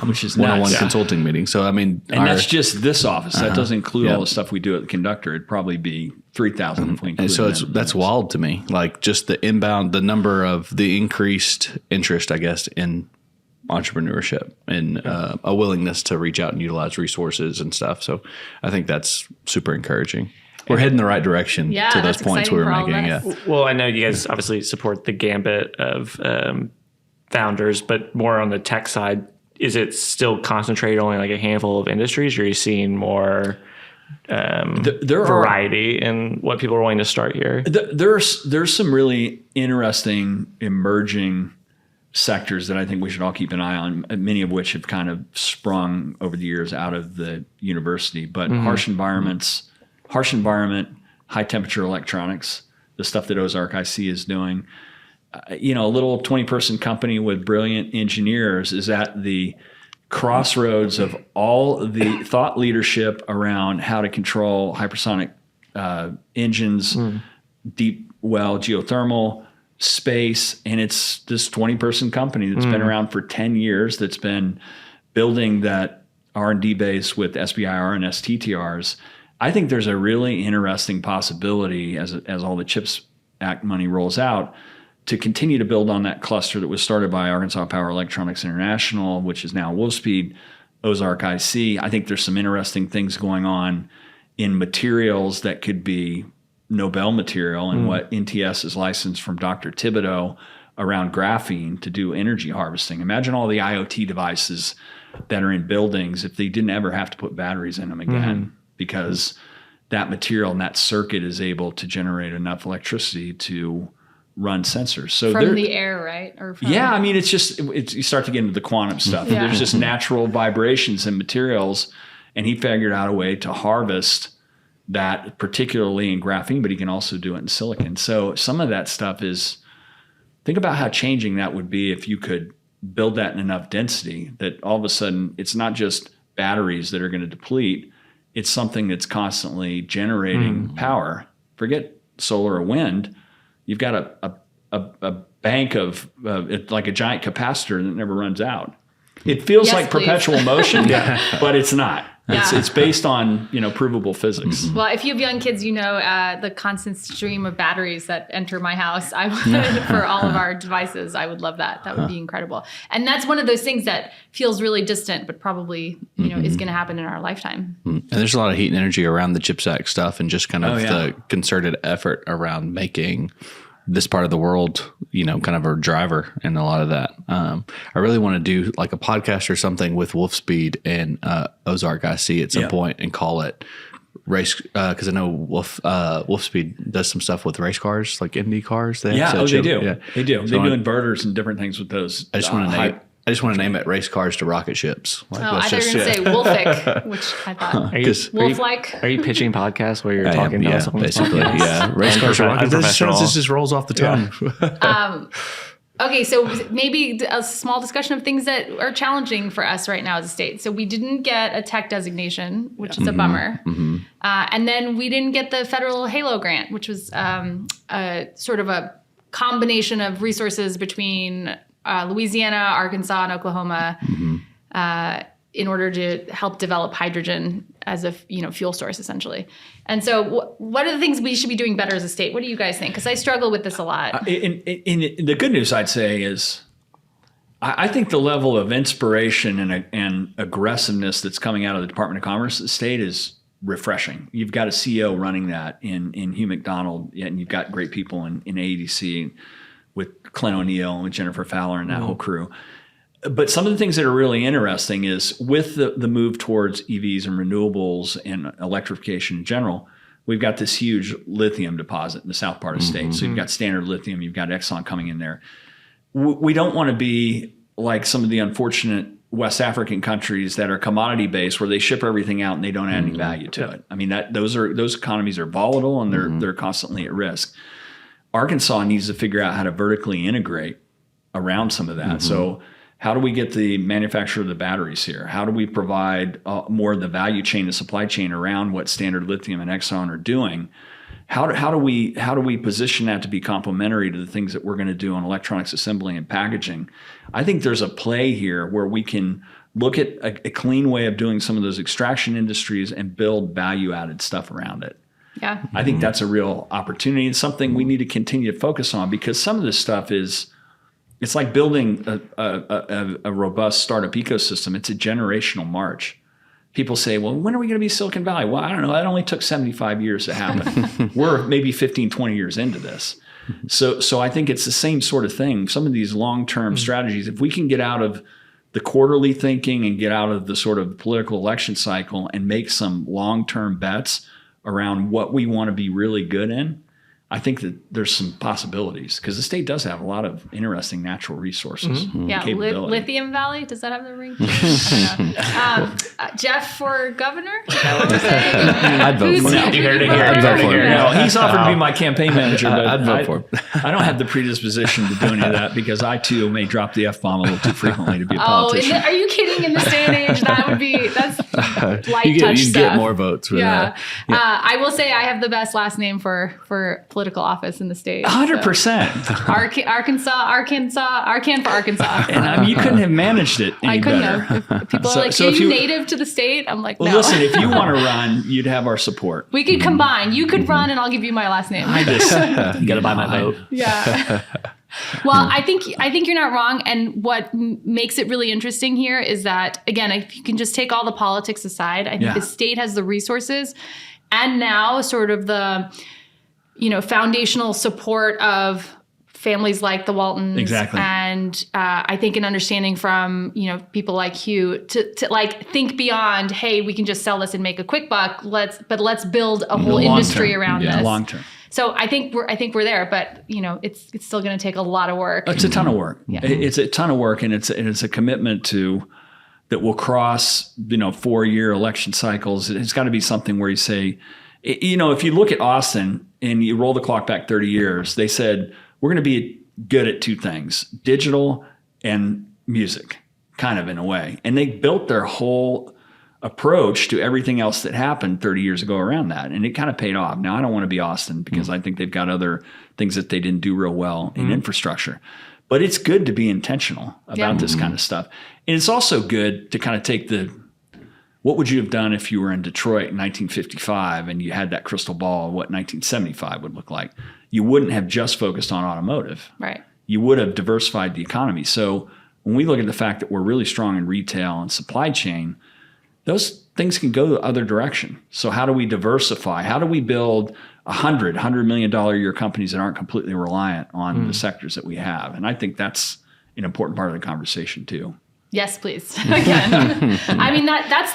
Which is one-on-one consulting meetings. So, and that's just this office. That doesn't include all the stuff we do at the Conductor. It'd probably be 3,000 if we include. And so that's wild to me. Like just the inbound, the number of the increased interest, I guess, in entrepreneurship and a willingness to reach out and utilize resources and stuff. So I think that's super encouraging. We're heading the right direction to those points we were making. Yeah. Well, I know you guys obviously support the gambit of founders, but more on the tech side. Is it still concentrated only like a handful of industries, or are you seeing more variety in what people are willing to start here? There's some really interesting emerging sectors that I think we should all keep an eye on, many of which have kind of sprung over the years out of the university. But harsh environment, high temperature electronics, the stuff that Ozark IC is doing. A little 20-person company with brilliant engineers is at the crossroads of all the thought leadership around how to control hypersonic engines, deep well geothermal, space. And it's this 20-person company that's been around for 10 years that's been building that R&D base with SBIR and STTRs. I think there's a really interesting possibility as all the CHIPS Act money rolls out to continue to build on that cluster that was started by Arkansas Power Electronics International, which is now Wolfspeed, Ozark IC. I think there's some interesting things going on in materials that could be Nobel material and what NTS is licensed from Dr. Thibodeau around graphene to do energy harvesting. Imagine all the IoT devices that are in buildings if they didn't ever have to put batteries in them again, because that material and that circuit is able to generate enough electricity to run sensors. So from the air, right? Or from you start to get into the quantum stuff. Yeah. There's just natural vibrations in materials, and he figured out a way to harvest that, particularly in graphene, but he can also do it in silicon. So some of that stuff is, think about how changing that would be if you could build that in enough density that all of a sudden it's not just batteries that are going to deplete, it's something that's constantly generating power. Forget solar or wind. You've got a bank of it's like a giant capacitor that never runs out. It feels like perpetual motion, but it's not. It's based on, provable physics. Well, if you have young kids, the constant stream of batteries that enter my house, I would, for all of our devices, I would love that. That would be incredible. And that's one of those things that feels really distant, but probably, is going to happen in our lifetime. And there's a lot of heat and energy around the CHIPS Act stuff and just kind of the concerted effort around making this part of the world, kind of a driver in a lot of that. I really want to do like a podcast or something with Wolfspeed and Ozark IC at some point and call it race, because I know Wolfspeed does some stuff with race cars, like Indy cars. They do. Yeah. They do. They do inverters and different things with those. I just want to name it race cars to rocket ships. I thought you were going to say Wolfic, which I thought. Wolf-like. Are you pitching podcasts where you're talking about something? Basically, race cars to rocket ships. This just rolls off the tongue. Okay, so maybe a small discussion of things that are challenging for us right now as a state. So we didn't get a tech designation, which is a bummer. And then we didn't get the federal HALO grant, which was sort of a combination of resources between Louisiana, Arkansas, and Oklahoma in order to help develop hydrogen as a fuel source, essentially. And so what are the things we should be doing better as a state? What do you guys think? Because I struggle with this a lot. The good news, I'd say, is I think the level of inspiration and aggressiveness that's coming out of the Department of Commerce, the state, is refreshing. You've got a CEO running that in Hugh McDonald, and you've got great people in AEDC with Clint O'Neill and Jennifer Fowler and that whole crew. But some of the things that are really interesting is with the move towards EVs and renewables and electrification in general, we've got this huge lithium deposit in the south part of the state. So you've got Standard Lithium, you've got Exxon coming in there. We don't want to be like some of the unfortunate West African countries that are commodity based, where they ship everything out and they don't add any value to it. I mean, those economies are volatile and they're constantly at risk. Arkansas needs to figure out how to vertically integrate around some of that. So how do we get the manufacturer of the batteries here? How do we provide more of the value chain, the supply chain around what Standard Lithium and Exxon are doing? How do we position that to be complementary to the things that we're going to do on electronics assembly and packaging? I think there's a play here where we can look at a clean way of doing some of those extraction industries and build value-added stuff around it. Yeah, I think that's a real opportunity and something we need to continue to focus on, because some of this stuff it's like building a robust startup ecosystem. It's a generational march. People say, well, when are we going to be Silicon Valley? Well, I don't know. That only took 75 years to happen. We're maybe 15, 20 years into this. So I think it's the same sort of thing. Some of these long-term strategies, if we can get out of the quarterly thinking and get out of the sort of political election cycle and make some long-term bets around what we want to be really good in, I think that there's some possibilities, because the state does have a lot of interesting natural resources. Yeah, Lithium Valley, does that have the ring? I don't know. Jeff for governor? Is that what we're saying? I'd vote for him. You heard it here. No, he's offered to be my campaign manager, but I'd vote for him. I don't have the predisposition to do any of that, because I too may drop the F-bomb a little too frequently to be a politician. Are you kidding? In this day and age, that's light touch you stuff. get more votes for that. I will say I have the best last name for political office in the state. 100%. Arkan for Arkansas. And you couldn't have managed it any I couldn't better. have. If people are like, are you native to the state? I'm like, no. Well, listen, if you want to run, you'd have our support. We could combine. You could run and I'll give you my last name. I just you got to buy my vote. Yeah. Well, I think you're not wrong. And what makes it really interesting here is that, again, if you can just take all the politics aside, I think the state has the resources and now sort of the foundational support of families like the Waltons. Exactly. And I think an understanding from, people like Hugh to like think beyond, hey, we can just sell this and make a quick buck. Let's build a whole industry around this. Long term. So I think we're there, but it's still going to take a lot of work. It's a ton of work. Yeah. It's a ton of work, and it's a commitment that will cross 4-year election cycles. It's got to be something where you say, if you look at Austin and you roll the clock back 30 years, they said, we're going to be good at two things, digital and music, kind of in a way. And they built their whole approach to everything else that happened 30 years ago around that. And it kind of paid off. Now, I don't want to be Austin because I think they've got other things that they didn't do real well in infrastructure. But it's good to be intentional about this kind of stuff. And it's also good to kind of take what would you have done if you were in Detroit in 1955 and you had that crystal ball of what 1975 would look like? You wouldn't have just focused on automotive. Right. You would have diversified the economy. So when we look at the fact that we're really strong in retail and supply chain, those things can go the other direction. So how do we diversify? How do we build $100 million a year companies that aren't completely reliant on the sectors that we have? And I think that's an important part of the conversation too. Yes, please. Again, I mean, that's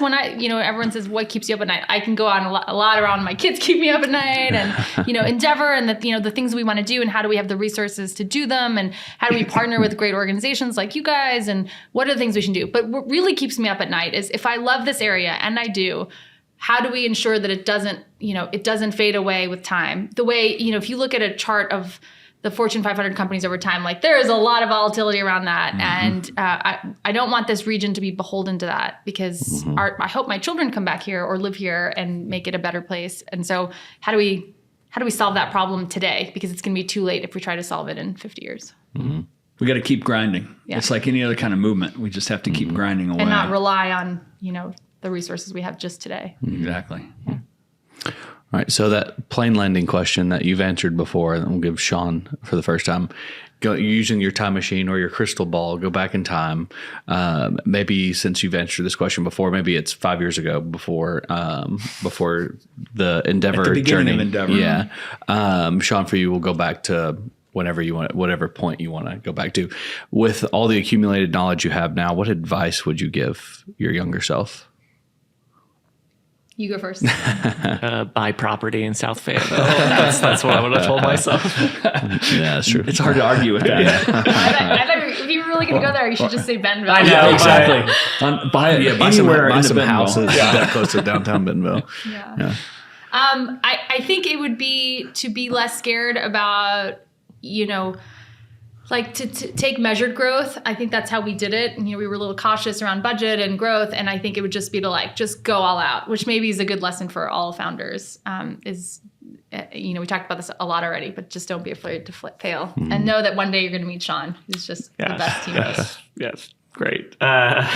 when everyone says, what keeps you up at night? I can go on a lot around my kids keep me up at night and, endeavor and the things we want to do and how do we have the resources to do them and how do we partner with great organizations like you guys and what are the things we should do? But what really keeps me up at night is if I love this area and I do, how do we ensure that it doesn't fade away with time? The way, if you look at a chart of the Fortune 500 companies over time, like there is a lot of volatility around that. And I don't want this region to be beholden to that because I hope my children come back here or live here and make it a better place. And so how do we solve that problem today? Because it's going to be too late if we try to solve it in 50 years. Mm-hmm. We got to keep grinding. Yeah. It's like any other kind of movement. We just have to keep grinding away. And not rely on, the resources we have just today. Exactly. Yeah. All right. So that plane landing question that you've answered before, and we'll give Shawn for the first time. You're using your time machine or your crystal ball, go back in time. Maybe since you've answered this question before, maybe it's 5 years ago before the Endeavor At the beginning journey. of Endeavor. Yeah. Shawn, for you, we'll go back to whenever you want, whatever point you want to go back to. With all the accumulated knowledge you have now, what advice would you give your younger self? You go first. Buy property in South Fayetteville. That's what I would have told myself. Yeah, that's true. It's hard to argue with that. I thought if you were really going to go there, you should just say Bentonville. I know. Exactly. Buy some houses that close to downtown Bentonville. Yeah. I think it would be to be less scared about, like to take measured growth. I think that's how we did it. And, we were a little cautious around budget and growth. And I think it would just be to just go all out, which maybe is a good lesson for all founders. We talked about this a lot already, but just don't be afraid to fail and know that one day you're going to meet Shawn, who's just the best teammate. Yes. Great. And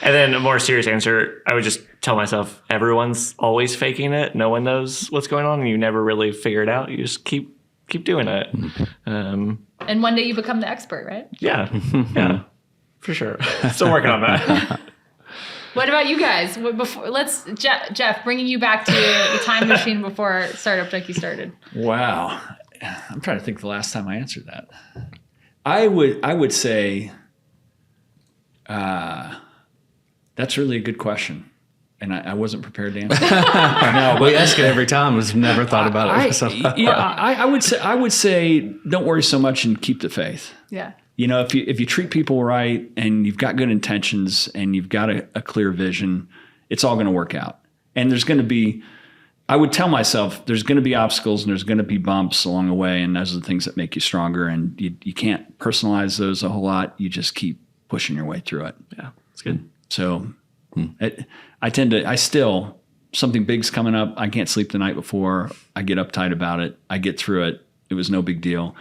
then a more serious answer, I would just tell myself, everyone's always faking it. No one knows what's going on and you never really figure it out. You just keep doing it. And one day you become the expert, right? Yeah. Yeah, for sure. Still working on that. What about you guys? Jeff, bringing you back to the time machine before Startup Junkie started. Wow. I'm trying to think the last time I answered that. I would say that's really a good question. And I wasn't prepared to answer. No, we ask it every time. We've never thought about it. I would say don't worry so much and keep the faith. Yeah. If you treat people right and you've got good intentions and you've got a clear vision, it's all going to work out. And there's going to be, I would tell myself, there's going to be obstacles and there's going to be bumps along the way, and those are the things that make you stronger. And you can't personalize those a whole lot. You just keep pushing your way through it. Yeah, that's good. So something big's coming up. I can't sleep the night before. I get uptight about it. I get through it. It was no big deal.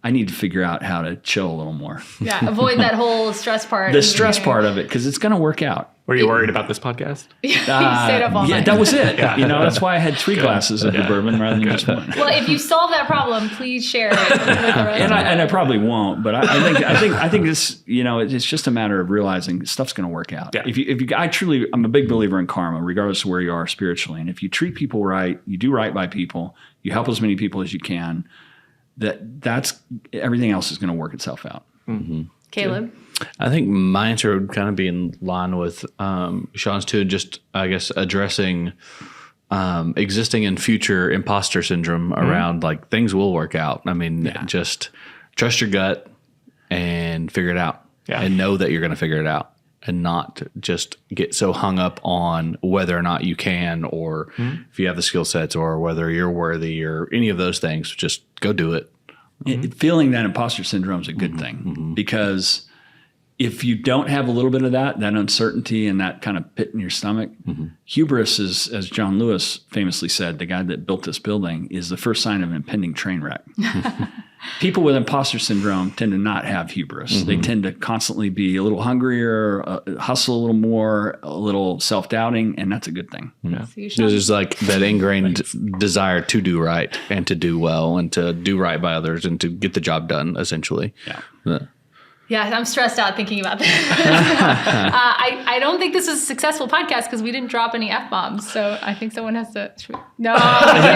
I need to figure out how to chill a little more. Yeah, avoid that whole stress part. The stress part of it, because it's going to work out. Were you worried about this podcast? You stayed up all night. Yeah, that was it. That's why I had 3 glasses of the bourbon rather than just one. Well, if you solve that problem, please share it with the rest and I probably won't, but I think this, it's just a matter of realizing stuff's going to work out. Yeah. I'm a big believer in karma, regardless of where you are spiritually. And if you treat people right, you do right by people, you help as many people as you can, that's everything else is going to work itself out. Mm-hmm. Caleb? I think my answer would kind of be in line with Shawn's too, just, I guess, addressing existing and future imposter syndrome around things will work out. I mean, just trust your gut and figure it out and know that you're going to figure it out and not just get so hung up on whether or not you can or if you have the skill sets or whether you're worthy or any of those things. Just go do it. Feeling that imposter syndrome is a good thing because if you don't have a little bit of that uncertainty and that kind of pit in your stomach, hubris is, as John Lewis famously said, the guy that built this building, is the first sign of an impending train wreck. people with imposter syndrome tend to not have hubris. They tend to constantly be a little hungrier, hustle a little more, a little self-doubting, and that's a good thing. Yeah. There's like that ingrained desire to do right and to do well and to do right by others and to get the job done, essentially. Yeah. Yeah, I'm stressed out thinking about that. I don't think this was a successful podcast because we didn't drop any F-bombs. So I think someone has to. No,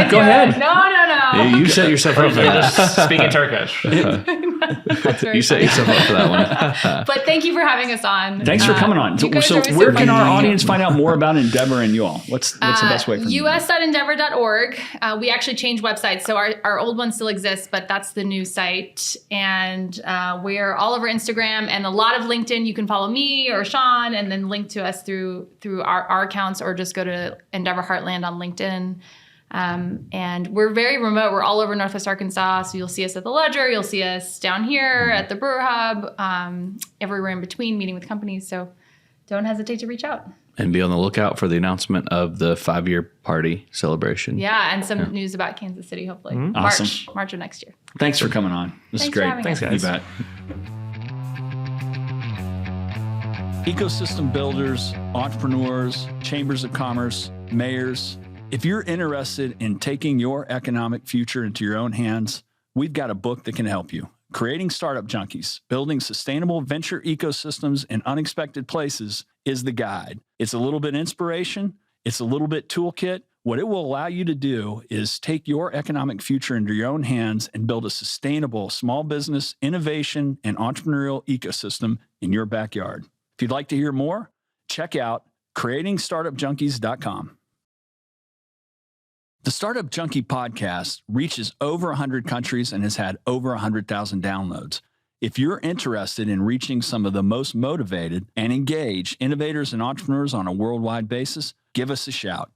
go ahead. No. You set yourself up for that. Speaking Turkish. You set yourself up for that one. But thank you for having us on. Thanks for coming on. So where can our audience find out more about Endeavor and you all? What's the best way for them? us.endeavor.org. We actually changed websites. So our old one still exists, but that's the new site. And we're all over Instagram and a lot of LinkedIn. You can follow me or Shawn and then link to us through our accounts, or just go to Endeavor Heartland on LinkedIn. And we're very remote. We're all over Northwest Arkansas. So you'll see us at the Ledger. You'll see us down here at the Brewer Hub, everywhere in between, meeting with companies. So don't hesitate to reach out. And be on the lookout for the announcement of the 5-year party celebration. Yeah, and some news about Kansas City, hopefully. Awesome. March of next year. Thanks for coming on. This is great. Thanks, guys. You bet. Ecosystem builders, entrepreneurs, chambers of commerce, mayors. If you're interested in taking your economic future into your own hands, we've got a book that can help you. Creating Startup Junkies, Building Sustainable Venture Ecosystems in Unexpected Places is the guide. It's a little bit inspiration. It's a little bit toolkit. What it will allow you to do is take your economic future into your own hands and build a sustainable small business, innovation, and entrepreneurial ecosystem in your backyard. If you'd like to hear more, check out creatingstartupjunkies.com. The Startup Junkie Podcast reaches over 100 countries and has had over 100,000 downloads. If you're interested in reaching some of the most motivated and engaged innovators and entrepreneurs on a worldwide basis, give us a shout.